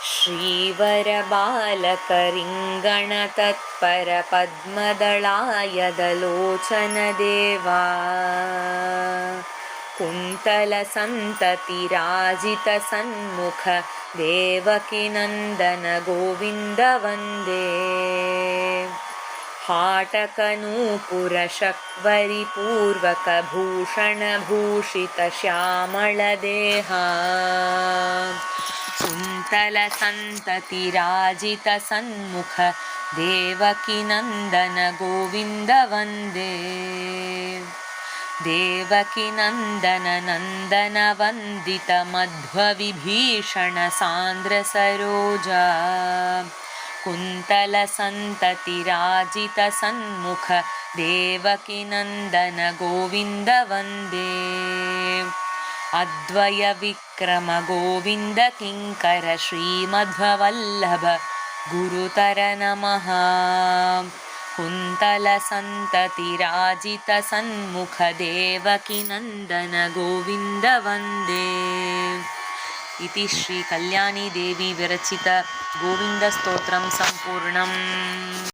श्रीवरबालकरिङ्गणतत्परपद्मदळायदलोचनदेवा कुन्तलसन्ततिराजितसन्मुख देवकीनन्दन गोविन्द वन्दे। हाटकनूपुरशक्वरिपूर्वकभूषणभूषितश्यामळदेहा कुन्तलसन्ततिराजितसन्मुख देवकीनन्दन गोविन्द वन्दे। देवकीनन्दन नन्दन वन्दित मध्वविभीषण सान्द्र सरोजा कुन्तलसन्ततिराजितसन्मुख देवकीनन्दन गोविन्द वन्दे। अद्वयविक्रम गोविन्द किङ्कर श्रीमध्ववल्लभ गुरुतर नमः। कुन्तलसन्ततिराजितसन्मुख देवकीनन्दन गोविन्द वन्दे। इति श्री कल्याणी देवी विरचित गोविन्दस्तोत्रं सम्पूर्णम्।